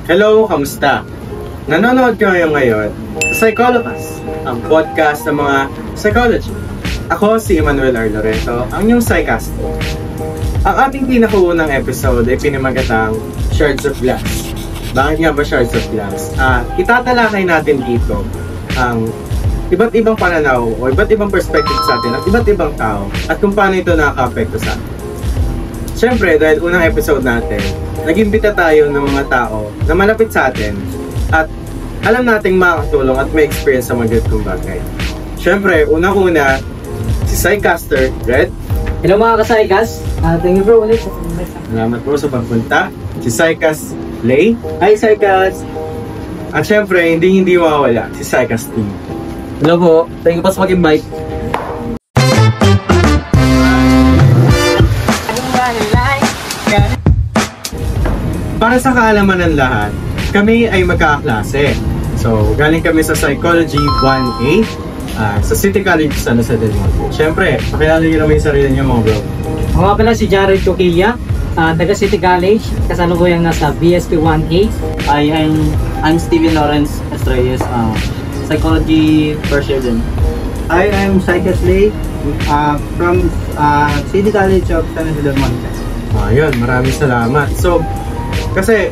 Hello, kamusta? Nanonood kayo ngayon sa Psychologist, ang podcast ng mga psychology. Ako si Emmanuel R. Loreto, ang inyong psychast. Ang ating pinakaunang episode ay pinamagatang Shards of Glass. Bakit nga ba Shards of Glass? Itatalakay natin dito ang iba't ibang pananaw o iba't ibang perspective sa atin at iba't ibang tao at kung paano ito nakaka-apekto sa atin. Siyempre, dahil unang episode natin, nag-imbita tayo ng mga tao na malapit sa atin at alam nating makakatulong at may experience sa mga ganitong bagay. Siyempre, unang-una, si Psycaster, Red. Hello mga ka-Psycast. Thank you for ulit sa pagpunta. Salamat po sa pagpunta. Si Psycast, Lay. Hi, Psycast! At siyempre, hindi mawawala si Psycast Team. Hello po. Thank you po sa mag-invite. Para sa kaalaman ng lahat, kami ay magkakaklase. So, galing kami sa Psychology 1A sa City College San Jose del Monte. Siyempre, pakilala niyo naman yung sarili niyo mga bro. Ako nga pala si Jared Coquilla, taga City College, kasalukuyang nasa BSP 1A. I'm Steven Lawrence Estrellas, Psychology first year din. I am Psycast Lay from City College of San Jose del Monte. Ayun, maraming salamat. So, kasi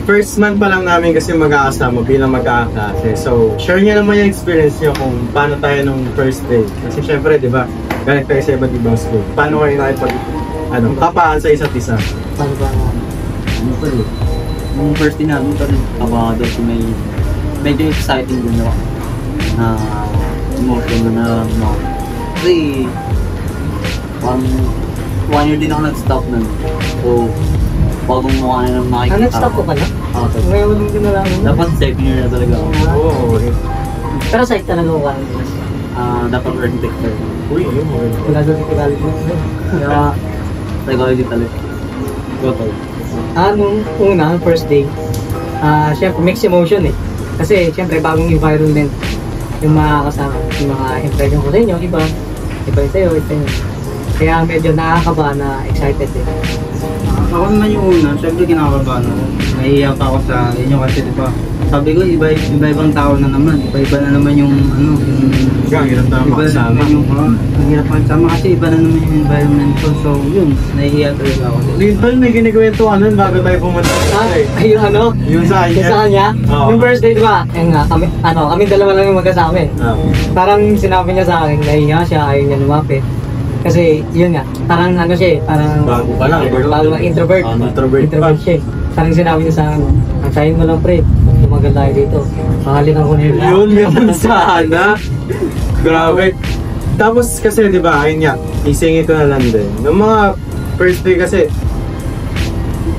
first month pa lang namin kasi magkakasama bilang magkakaklase. So, share niyo naman yung experience niyo kung paano tayo nung first day. Kasi syempre, di ba, galing tayo sa iba't ibang school. Paano kayo kapaan sa isa't isa? Paano ba? Nung first day namin pa rin, kabado ko medyo exciting din ako na emotion na kasi parang 1 year din ako nag-stop nun. So, bagong mukha na naman makikita. Nag-stop ko pala? Oo, Ngayon din ko na lang. dapat second year na talaga ako. Oo. Pero psych talaga ko kaya. Dapat architect ka. Uy, yun mo. Wala doon si College. Kaya, psychology talaga. Go to. Nung una, first day, syempre mixed emotion eh. Kasi syempre bagong environment yung mga kasama, yung mga impression ko sa inyo, iba yung sa'yo, iba yun. Kaya medyo nakakaba na excited eh. Ako naman yung una, syempre kinakabahan ako. Nahihiya pa ako sa inyo kasi diba, sabi ko iba-ibang tao na naman, iba-iba na naman yung Ang hirap na makasama. Ang hirap makasama kasi iba na naman yung environment ko. So yun, nahihiya talaga ako. Linton, may kinikwentuhan nun bago tayo pumunta. Yung Yung sa yung sa kanya. kanya, Oo. yung first day diba, nga, kami dalawa lang yung magkasama eh. Parang sinabi niya sa akin, nahihiya siya, ayaw niya lumapit. Kasi yun nga, parang siya eh, parang Bago pa lang, introvert. Introvert Siya eh. Parang sinabi niya sa akin, antayin mo lang pre, tumagal tayo dito. Mahalikan ko nila. Yun sana. Grabe. Tapos kasi di ba, ayun nga, isingin ko na lang din. Noong mga first day kasi,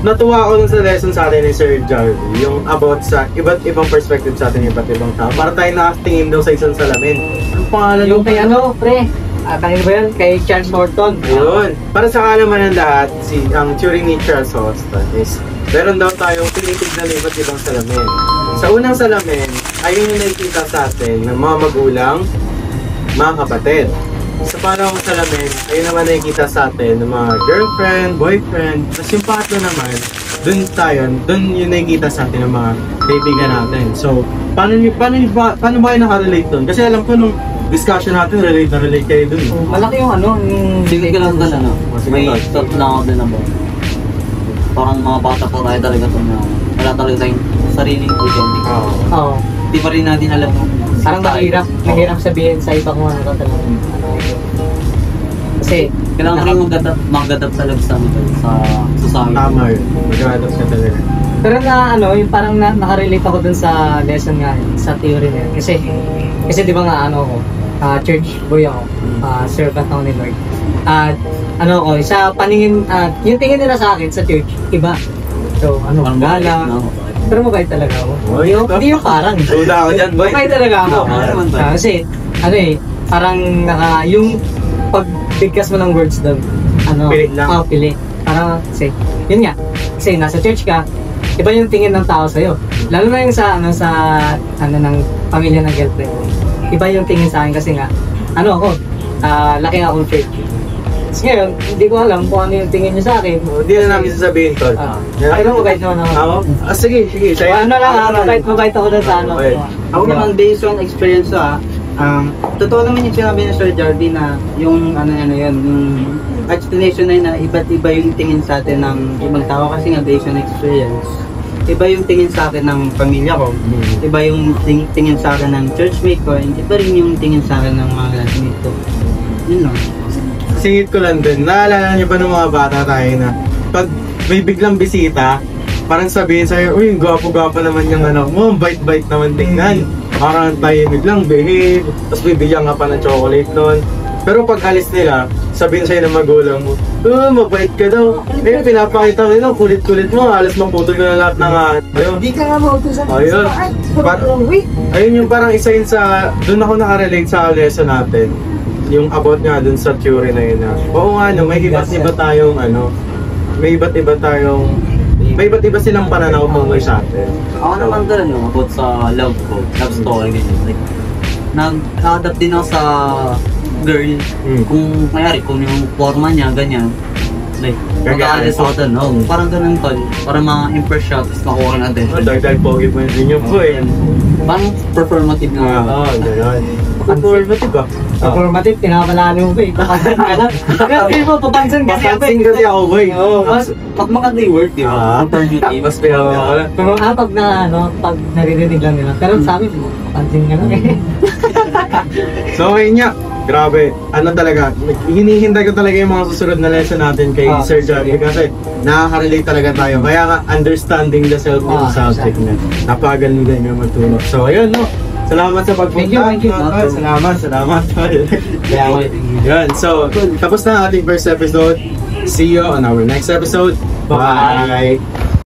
natuwa ako sa lesson sa atin ni Sir Jarvie, yung about sa iba't ibang perspective sa atin, iba't ibang tao. Para tayo nakatingin daw sa isang salamin. Ang pangalan Yung kay pre, kanino ba yan? Kay Charles Horton. Ayun. Para sa kaalaman ng lahat, ang theory ni Charles Horton is meron daw tayong tinitignan ng iba't ibang salamin. Sa unang salamin, ayun yung nakikita sa atin ng mga magulang, mga kapatid. Sa pangalawang salamin, ayun naman nakikita sa atin ng mga girlfriend, boyfriend. Tapos yung pangatlo naman, dun yung nakikita sa atin ng mga kaibigan natin. So, paano ba kayo nakarelate dun? Kasi alam ko nung discussion natin, relate kayo dun. Malaki yung yung... Sige ka lang doon, may thought lang ako din about. Parang mga bata pa tayo talaga ito na wala talaga tayong sariling identity. Oo. Hindi pa rin natin alam kung Parang mahirap sabihin sa iba kung ano ka talaga. Kasi, kailangan rin mag-adapt talaga sa society. Tama yun. Mag-adapt ka talaga. pero yung parang nakarelate ako dun sa lesson nga, sa theory na yun. Kasi di ba nga ako, church boy ako, servant ako ni Lord. Sa paningin, yung tingin nila sa akin sa church, iba. So, gala. Pero mabait talaga ako. Hindi yung parang. Suda ako dyan, boy. Mabait talaga ako. Kasi, parang yung pagbigkas mo ng words doon, Pilit lang. Pilit. Parang, yun nga. Kasi nasa church ka, iba yung tingin ng tao sa'yo. Lalo na yung ng pamilya ng girlfriend. Iba yung tingin sa akin kasi nga, laki akong church. Ngayon, hindi ko alam kung ano yung tingin niya sa akin. Hindi na namin sasabihin, tol. Ay, mabait naman ako. Ako? Sige, sa'yo. Ano lang, mabait ako doon sa ano. Okay. Ako naman, based on experience ko totoo naman yung sinabi ni Sir Jardy na yung yun, yung explanation na yun na iba't iba yung tingin sa atin ng ibang tao kasi nga based on experience. Iba yung tingin sa akin ng pamilya ko, iba yung tingin sa akin ng churchmate ko, and iba rin yung tingin sa akin ng mga classmate ko. Yun lang. Singit ko lang din. Naalala niyo ba ng mga bata tayo na pag may biglang bisita, parang sabihin sa'yo, uy, gwapo-gwapo naman yung anak mo, bait-bait naman tingnan. Parang tayo biglang behave, tapos bibigyan ka pa ng chocolate nun. Pero pag alis nila, sabihin sa'yo ng magulang mo, mabait ka daw. Eh, pinapakita nila, kulit-kulit mo, alas maputol ka na lahat ng ayun. Hindi ka nga mautusan. Ayun. Ayun yung parang isa yun sa, doon ako nakarelate sa lesson natin. Yung about nga dun sa theory na yun na, oo nga no, may iba't iba tayong may iba't iba silang pananaw tungkol sa atin. Ako naman doon, about sa love story, ganyan. Like, nag-adapt din ako sa girl, kung yung forma niya, ganyan. Like, mag-aalis ako doon, parang ganun tol, para ma-impress siya, tapos makuha ng attention. Dagdag pogi mo din yung po eh. Parang performative nga. Oo, gano'n. Performative ba? Performative, pinapalaan mo ba eh. Papansin ka lang. Sabi mo, papansin kasi ako. Papansin kasi ako boy. Oo, mas pag maganda yung word, di ba? Alternative. Mas pinapala. Pero pag naririnig lang nila. Pero sa amin, papansin ka lang eh. So ayun nga, grabe, talaga, hinihintay ko talaga yung mga susunod na lesson natin kay Sir Jardy kasi nakaka-relate talaga tayo. Kaya nga, understanding the self yung subject na napagaling din yung matulog. So ayun, no, salamat sa pagpunta. Thank you. Salamat. Yan, so tapos na ang ating first episode. See you on our next episode. Bye!